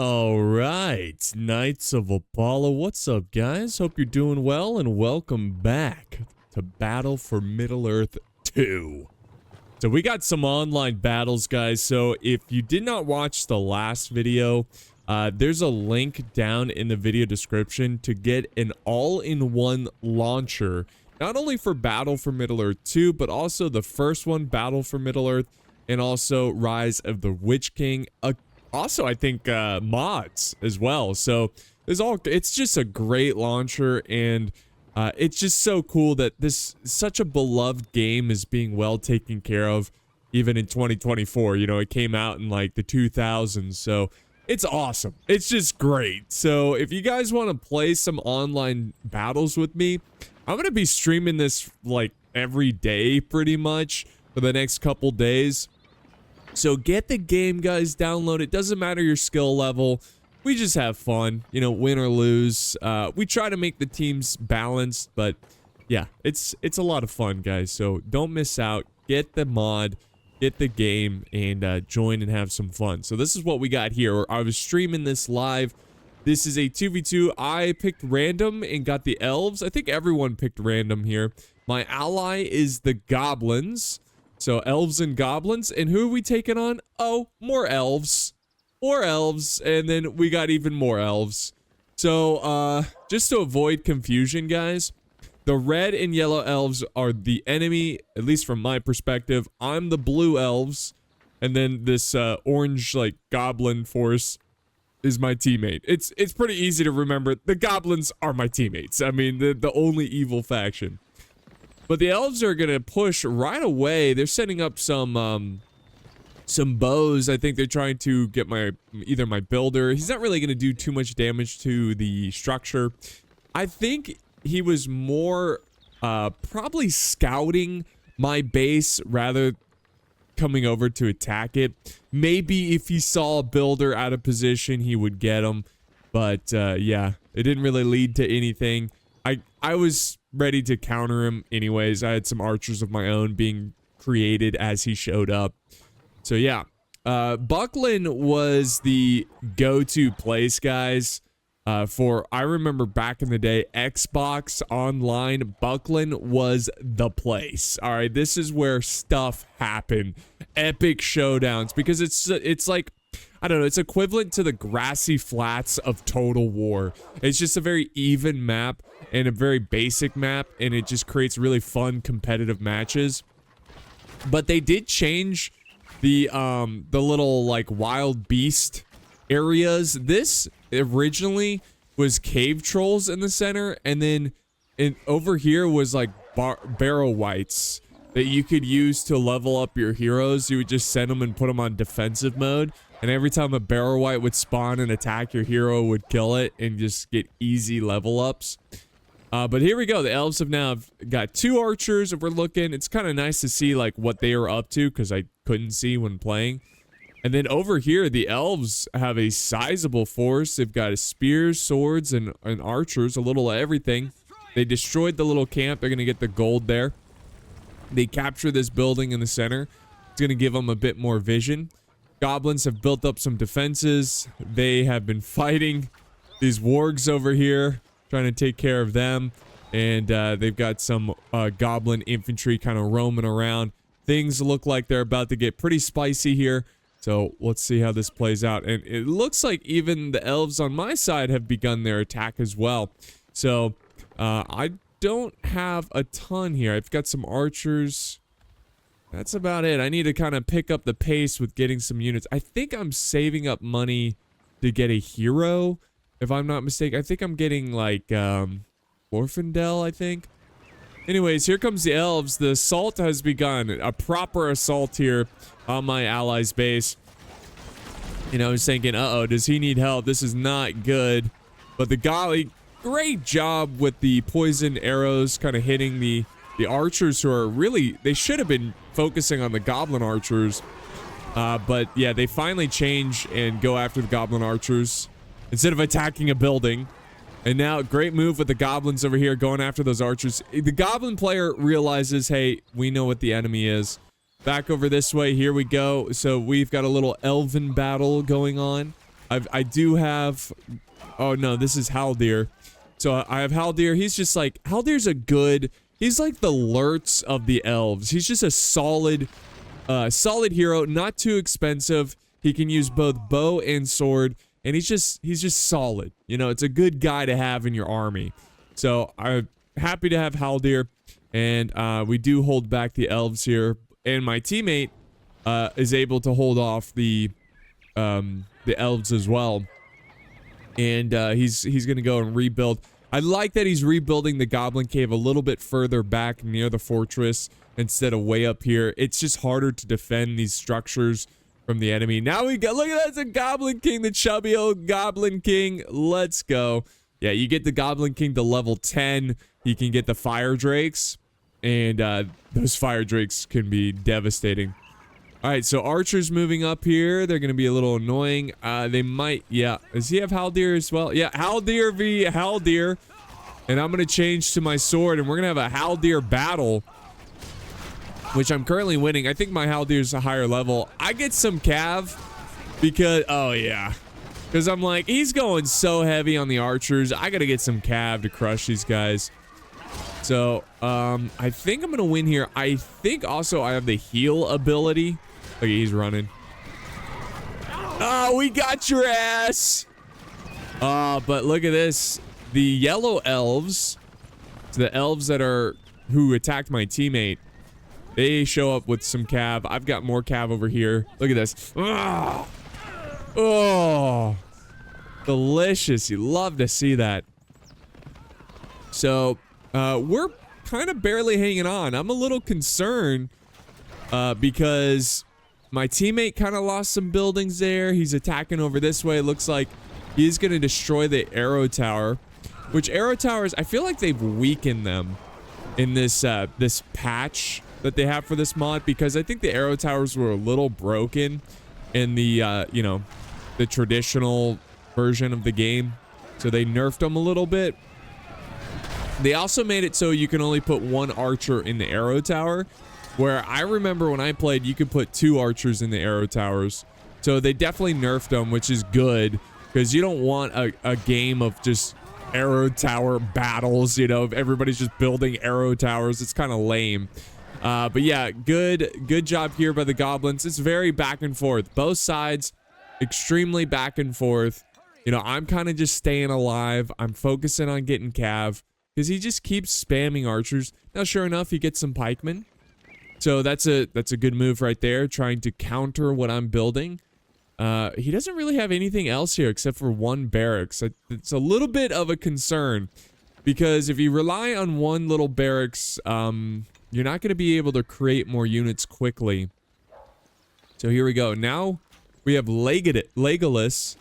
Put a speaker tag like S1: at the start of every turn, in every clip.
S1: All right, Knights of Apollo, what's up, guys? Hope you're doing well, and welcome back to Battle for Middle-earth 2. So we got some online battles, guys, so if you did not watch the last video, there's a link down in the video description to get an all-in-one launcher, not only for Battle for Middle-earth 2, but also the first one, Battle for Middle-earth, and also Rise of the Witch King, also, I think mods as well. So it's just a great launcher, and it's just so cool that this such a beloved game is being well taken care of, even in 2024. You know, it came out in like the 2000s, so it's awesome. It's just great. So if you guys want to play some online battles with me, I'm gonna be streaming this like every day, pretty much, for the next couple days. So get the game, guys, download it. Doesn't matter your skill level. We just have fun, you know, win or lose. We try to make the teams balanced, but yeah, it's a lot of fun, guys. So don't miss out. Get the mod, get the game, and join and have some fun. So this is what we got here. I was streaming this live. This is a 2v2. I picked random and got the Elves. I think everyone picked random here. My ally is the Goblins. So Elves and Goblins, and who are we taking on? Oh, more Elves. More Elves, and then we got even more Elves. So, just to avoid confusion, guys, the red and yellow Elves are the enemy, at least from my perspective. I'm the blue Elves, and then this orange, like, Goblin force is my teammate. It's pretty easy to remember. The Goblins are my teammates. I mean, the only evil faction. But the Elves are gonna push right away. They're setting up some bows. I think they're trying to get either my builder. He's not really gonna do too much damage to the structure. I think he was more probably scouting my base rather coming over to attack it. Maybe if he saw a builder out of position, he would get him. But yeah, it didn't really lead to anything. I was ready to counter him anyways. I had some archers of my own being created as he showed up. So yeah, BUCKLAND was the go-to place, guys, for, I remember back in the day, Xbox Online, BUCKLAND was the place. All right, this is where stuff happened. Epic showdowns, because it's like, I don't know, it's equivalent to the grassy flats of Total War. It's just a very even map and a very basic map, and it just creates really fun competitive matches. But they did change the little like wild beast areas. This originally was cave trolls in the center, and then over here was like barrow wights that you could use to level up your heroes. You would just send them and put them on defensive mode. And every time a barrow wight would spawn and attack, your hero would kill it and just get easy level ups. But here we go. The Elves have now got 2 archers. If we're looking, it's kind of nice to see like what they are up to, because I couldn't see when playing. And then over here, the Elves have a sizable force. They've got spears, swords, and archers, a little of everything. They destroyed the little camp. They're going to get the gold there. They capture this building in the center. It's going to give them a bit more vision. Goblins have built up some defenses. They have been fighting these wargs over here, trying to take care of them. And they've got some goblin infantry kind of roaming around. Things look like they're about to get pretty spicy here. So let's see how this plays out. And it looks like even the Elves on my side have begun their attack as well. So I don't have a ton here. I've got some archers. That's about it. I need to kind of pick up the pace with getting some units. I think I'm saving up money to get a hero, if I'm not mistaken. I think I'm getting like Orphandel, I think. Anyways, here comes the Elves. The assault has begun. A proper assault here on my ally's base. You know, I was thinking, uh-oh, does he need help? This is not good. But the golly, great job with the poison arrows kind of hitting the archers, who are really, they should have been focusing on the goblin archers. But yeah, they finally change and go after the goblin archers instead of attacking a building. And now, great move with the goblins over here going after those archers. The goblin player realizes, hey, we know what the enemy is. Back over this way, here we go. So we've got a little Elven battle going on. I do have... Oh, no, this is Haldir. So I have Haldir. He's just like... Haldir's a good... He's like the Lurtz of the elves. He's just a solid hero, not too expensive. He can use both bow and sword, and he's just solid. You know, it's a good guy to have in your army. So I'm happy to have Haldir, and we do hold back the elves here, and my teammate is able to hold off the elves as well, and he's gonna go and rebuild. I like that he's rebuilding the Goblin Cave a little bit further back near the fortress instead of way up here. It's just harder to defend these structures from the enemy. Now we got, look at that, it's a Goblin King, the chubby old Goblin King. Let's go. Yeah, you get the Goblin King to level 10. You can get the Fire Drakes, and those Fire Drakes can be devastating. All right, so archers moving up here. They're going to be a little annoying. They might, yeah. Does he have Haldir as well? Yeah, Haldir v. Haldir. And I'm going to change to my sword, and we're going to have a Haldir battle, which I'm currently winning. I think my Haldir's a higher level. I get some cav because, oh yeah. Because I'm like, he's going so heavy on the archers. I got to get some cav to crush these guys. So, I think I'm going to win here. I think also I have the heal ability. Look, he's running. Oh, we got your ass. But look at this. The yellow elves, the elves who attacked my teammate, they show up with some cav. I've got more cav over here. Look at this. Oh, oh, delicious. You love to see that. So, we're kind of barely hanging on. I'm a little concerned because my teammate kind of lost some buildings there. He's attacking over this way. It looks like he's going to destroy the arrow tower, which arrow towers, I feel like they've weakened them in this this patch that they have for this mod, because I think the arrow towers were a little broken in the, you know, the traditional version of the game. So they nerfed them a little bit. They also made it so you can only put one archer in the arrow tower, where I remember when I played, you could put 2 archers in the arrow towers. So they definitely nerfed them, which is good, because you don't want a game of just arrow tower battles, you know, if everybody's just building arrow towers. It's kind of lame. But yeah, good job here by the goblins. It's very back and forth. Both sides, extremely back and forth. You know, I'm kind of just staying alive. I'm focusing on getting cav, because he just keeps spamming archers. Now, sure enough, he gets some pikemen. So that's a good move right there, trying to counter what I'm building. He doesn't really have anything else here except for 1 barracks. It's a little bit of a concern, because if you rely on 1 little barracks, you're not going to be able to create more units quickly. So here we go. Now we have Legolas.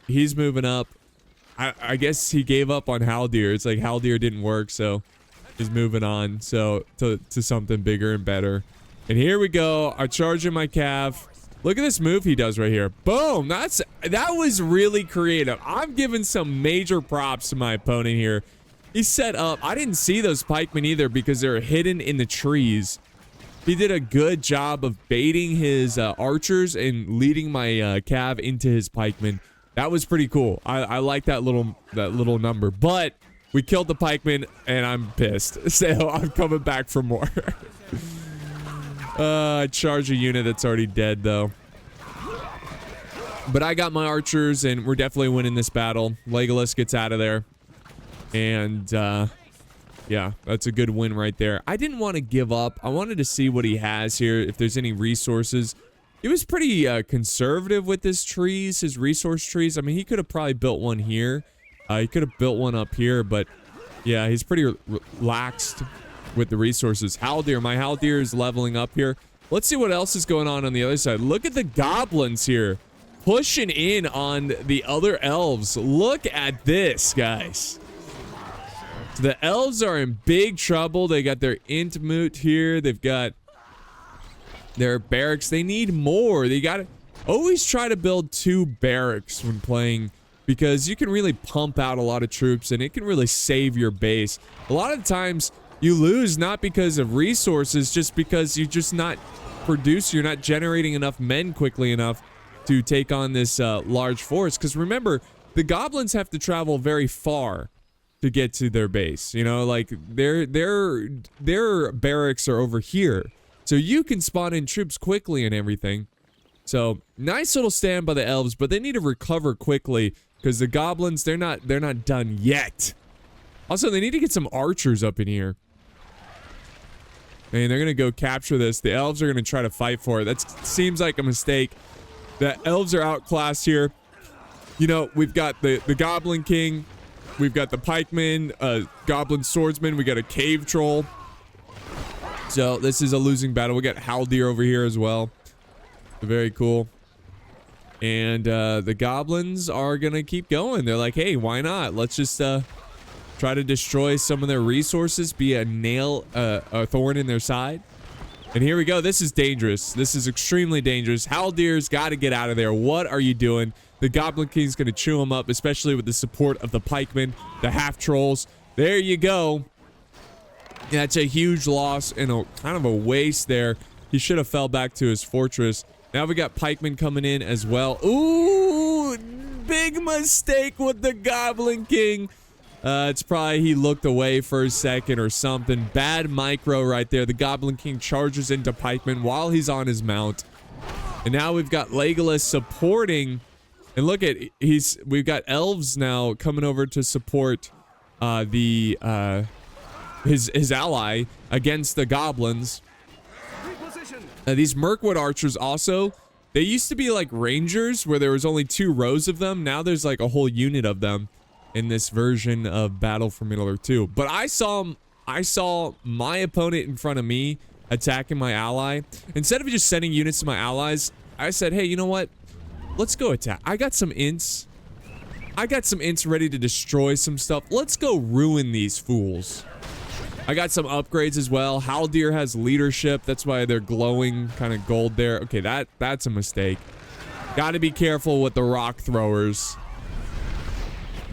S1: He's moving up. I guess he gave up on Haldir. It's like Haldir didn't work, so he's moving on to something bigger and better. And here we go. I'm charging my cav. Look at this move he does right here. Boom. That was really creative. I'm giving some major props to my opponent here. He set up. I didn't see those pikemen either because they're hidden in the trees. He did a good job of baiting his archers and leading my cav into his pikemen. That was pretty cool. I like that little number. But we killed the pikemen, and I'm pissed. So I'm coming back for more. Charge a unit that's already dead, though. But I got my archers, and we're definitely winning this battle. Legolas gets out of there. And, yeah, that's a good win right there. I didn't want to give up. I wanted to see what he has here, if there's any resources. He was pretty conservative with his trees, his resource trees. I mean, he could have probably built one here. He could have built one up here, but yeah, he's pretty relaxed with the resources. Haldir, my Haldir is leveling up here. Let's see what else is going on the other side. Look at the goblins here, pushing in on the other elves. Look at this, guys. The elves are in big trouble. They got their int moot here. They've got their barracks. They need more. They got to always try to build 2 barracks when playing, because you can really pump out a lot of troops and it can really save your base. A lot of times you lose not because of resources, just because you're just not you're not generating enough men quickly enough. to take on this large force. Because remember, the goblins have to travel very far to get to their base. You know, like their barracks are over here, so you can spawn in troops quickly and everything. So nice little stand by the elves, but they need to recover quickly because the goblins, they're not done yet. Also, they need to get some archers up in here. And they're gonna go capture this. The elves are gonna try to fight for it. That seems like a mistake. The elves are outclassed here. You know, we've got the Goblin King, we've got the pikeman, goblin swordsman, we got a cave troll. So this is a losing battle. We got Haldir over here as well. Very cool. And the goblins are gonna keep going. They're like, hey, why not? Let's just try to destroy some of their resources, be a nail, a thorn in their side. And here we go. This is dangerous. This is extremely dangerous. Haldir's got to get out of there. What are you doing? The Goblin King's going to chew him up, especially with the support of the pikemen, the half trolls. There you go. That's a huge loss and a kind of a waste there. He should have fell back to his fortress. Now we got pikemen coming in as well. Ooh, big mistake with the Goblin King. It's probably he looked away for a second or something. Bad micro right there. The Goblin King charges into pikemen while he's on his mount. And now we've got Legolas supporting. And look at, we've got elves now coming over to support his ally against the goblins. These Mirkwood archers also, they used to be like rangers where there was only 2 rows of them. Now there's like a whole unit of them in this version of Battle for Middle-earth 2. But I saw my opponent in front of me attacking my ally. Instead of just sending units to my allies, I said, hey, you know what? Let's go attack. I got some Ents. I got some Ents ready to destroy some stuff. Let's go ruin these fools. I got some upgrades as well. Haldir has leadership. That's why they're glowing kind of gold there. Okay, that's a mistake. Got to be careful with the rock throwers.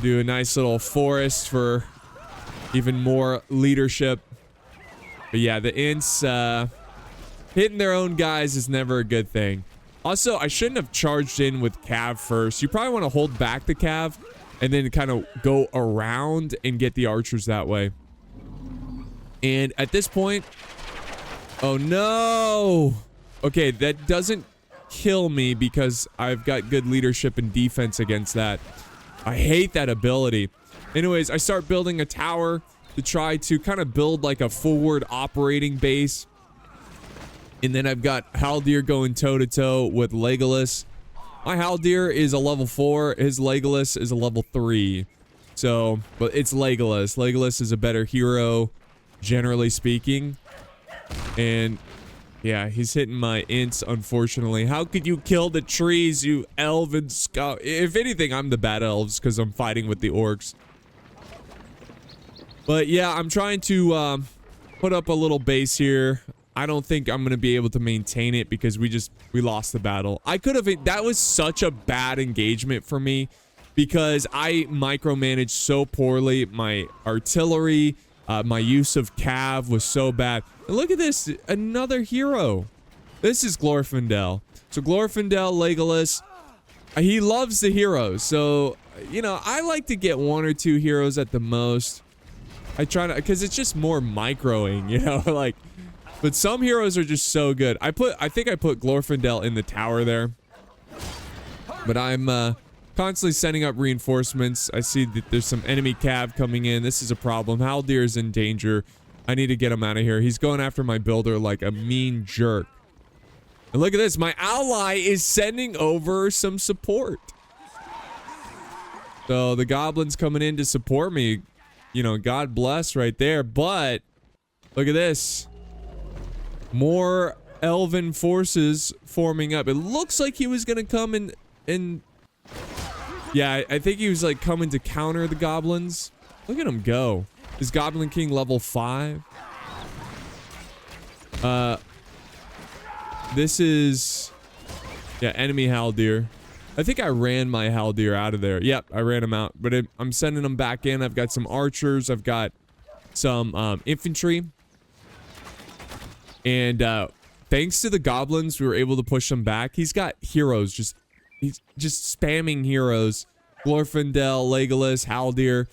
S1: Do a nice little forest for even more leadership. But yeah, the Ents hitting their own guys is never a good thing. Also, I shouldn't have charged in with Cav first. You probably want to hold back the Cav and then kind of go around and get the archers that way. And at this point, oh no. Okay, that doesn't kill me because I've got good leadership and defense against that. I hate that ability. Anyways, I start building a tower to try to kind of build like a forward operating base. And then I've got Haldir going toe-to-toe with Legolas. My Haldir is a level 4. His Legolas is a level 3. So, but it's Legolas. Legolas is a better hero, generally speaking. And yeah, he's hitting my Ents, unfortunately. How could you kill the trees, you elven scout? If anything, I'm the bad elves because I'm fighting with the orcs. But yeah, I'm trying to put up a little base here. I don't think I'm going to be able to maintain it because we lost the battle. I could have, that was such a bad engagement for me because I micromanaged so poorly. My artillery, my use of Cav was so bad. And look at this, another hero. This is Glorfindel. So Glorfindel, Legolas, he loves the heroes. So, you know, I like to get 1 or 2 heroes at the most. I try to, because it's just more microing, you know, like, but some heroes are just so good. I think I put Glorfindel in the tower there. But I'm constantly sending up reinforcements. I see that there's some enemy cav coming in. This is a problem. Haldir is in danger. I need to get him out of here. He's going after my builder like a mean jerk. And look at this. My ally is sending over some support. So the goblins coming in to support me. You know, God bless right there. But look at this. More elven forces forming up. It looks like he was going to come and yeah, I think he was like coming to counter the goblins. Look at him go. Is Goblin King level 5? This is, yeah, enemy Haldir. I think I ran my Haldir out of there. Yep, I ran him out. But I'm sending him back in. I've got some archers. I've got some infantry. And thanks to the goblins, we were able to push him back. He's got heroes just he's just spamming heroes. Glorfindel, Legolas, Haldir.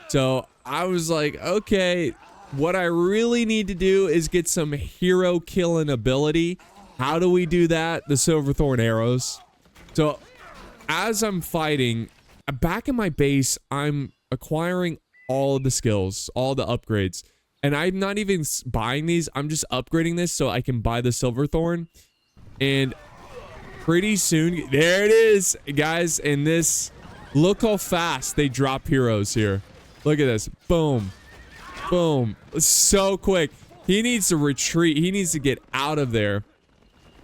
S1: So I was like, okay, what I really need to do is get some hero killing ability. How do we do that? The Silverthorn arrows. So as I'm fighting, back in my base, I'm acquiring all of the skills, all the upgrades. And I'm not even buying these. I'm just upgrading this so I can buy the Silverthorn. And pretty soon, there it is, guys. And this, look how fast they drop heroes here. Look at this. Boom. Boom. So quick. He needs to retreat. He needs to get out of there.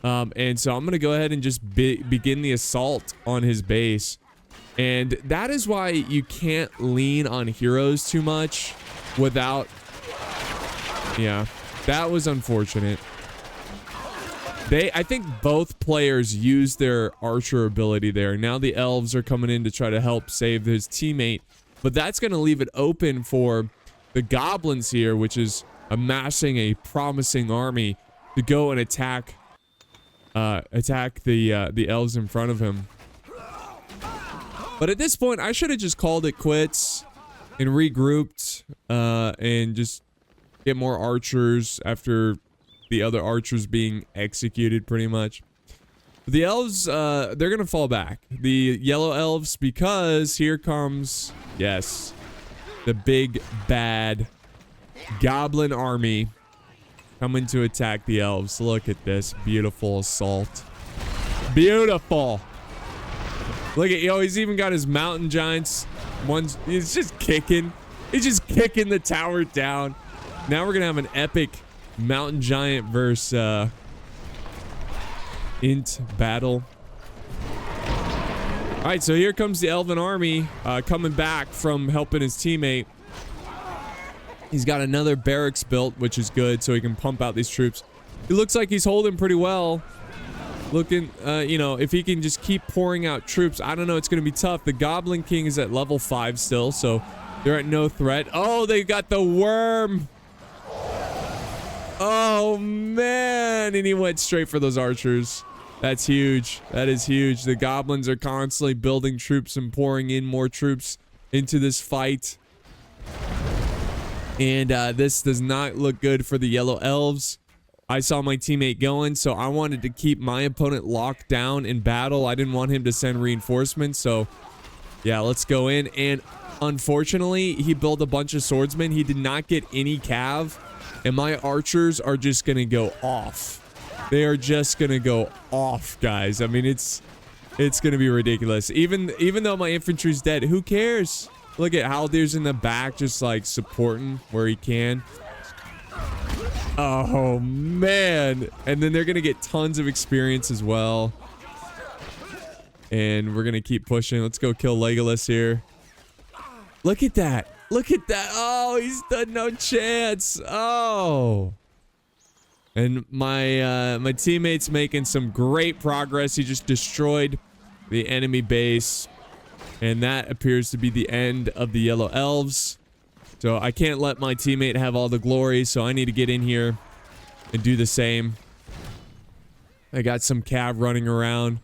S1: And so I'm going to go ahead and just begin the assault on his base. And that is why you can't lean on heroes too much without... Yeah, that was unfortunate. I think both players used their archer ability there. Now the elves are coming in to try to help save his teammate. But that's going to leave it open for the goblins here, which is amassing a promising army to go and attack the elves in front of him. But at this point, I should have just called it quits and regrouped and just get more archers after the other archers being executed pretty much. The elves, they're going to fall back. The yellow elves, because here comes, yes, the big bad goblin army coming to attack the elves. Look at this beautiful assault. Beautiful. Look at, he's even got his mountain giants. He's just kicking. He's just kicking the tower down. Now we're going to have an epic mountain giant versus Ent battle. All right, so here comes the Elven army coming back from helping his teammate. He's got another barracks built, which is good, so he can pump out these troops. It looks like he's holding pretty well. Looking, you know, if he can just keep pouring out troops, I don't know, it's going to be tough. The Goblin King is at level 5 still, so they're at no threat. Oh, they got the worm. Oh, man. And he went straight for those archers. That's huge. That is huge. The goblins are constantly building troops and pouring in more troops into this fight. And this does not look good for the yellow elves. I saw my teammate going, so I wanted to keep my opponent locked down in battle. I didn't want him to send reinforcements, so yeah, let's go in. And unfortunately, he built a bunch of swordsmen. He did not get any cav, and my archers are just gonna go off. They are just gonna go off, guys. I mean, it's gonna be ridiculous. Even though my infantry's dead, who cares? Look at Haldir's in the back, just like supporting where he can. Oh, man. And then they're going to get tons of experience as well. And we're going to keep pushing. Let's go kill Legolas here. Look at that. Look at that. Oh, he's done no chance. Oh. And my teammate's making some great progress. He just destroyed the enemy base. And that appears to be the end of the yellow elves. So I can't let my teammate have all the glory, so I need to get in here and do the same. I got some cav running around,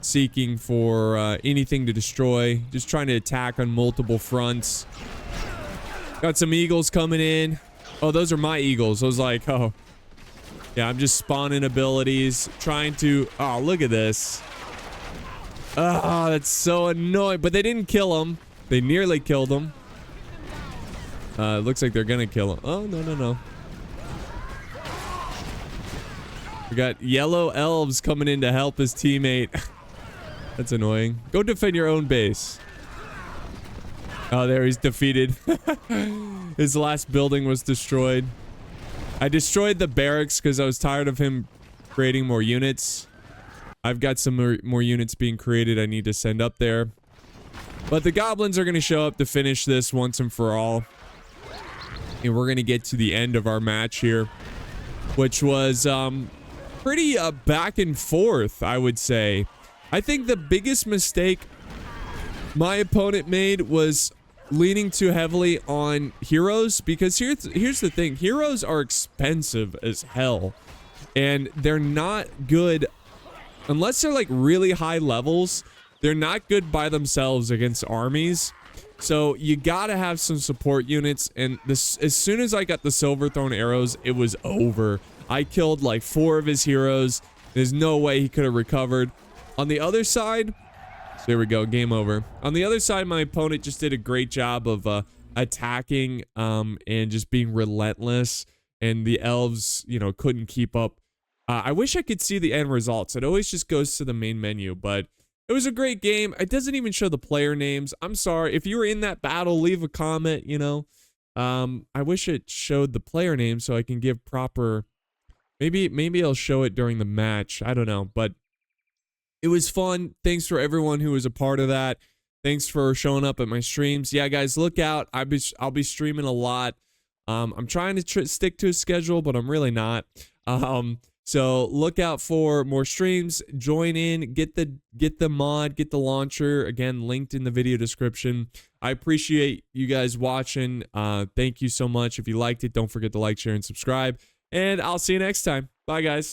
S1: seeking for anything to destroy, just trying to attack on multiple fronts. Got some eagles coming in. Oh, those are my eagles. I was like, oh. Yeah, I'm just spawning abilities, trying to... Oh, look at this. Oh, that's so annoying. But they didn't kill him. They nearly killed him. Looks like they're gonna kill him. Oh, no. We got yellow elves coming in to help his teammate. That's annoying. Go defend your own base. Oh, there, he's defeated. His last building was destroyed. I destroyed the barracks because I was tired of him creating more units. I've got some more units being created I need to send up there. But the goblins are going to show up to finish this once and for all. And we're going to get to the end of our match here, which was pretty back and forth, I would say. I think the biggest mistake my opponent made was leaning too heavily on heroes, because here's the thing. Heroes are expensive as hell, and they're not good unless they're like really high levels, they're not good by themselves against armies. So you gotta have some support units, and this, as soon as I got the silver thrown arrows, it was over. I killed like 4 of his heroes. There's no way he could have recovered. On the other side, so there we go, game over. On the other side, my opponent just did a great job of attacking and just being relentless, and the elves, you know, couldn't keep up. I wish I could see the end results. It always just goes to the main menu, but it was a great game. It doesn't even show the player names. I'm sorry. If you were in that battle, leave a comment, you know. I wish it showed the player name so I can give proper... Maybe I'll show it during the match. I don't know. But it was fun. Thanks for everyone who was a part of that. Thanks for showing up at my streams. Yeah, guys, look out. I'll be streaming a lot. I'm trying to stick to a schedule, but I'm really not. So look out for more streams. Join in, get the mod, get the launcher. Again, linked in the video description. I appreciate you guys watching. Thank you so much. If you liked it, don't forget to like, share, and subscribe. And I'll see you next time. Bye, guys.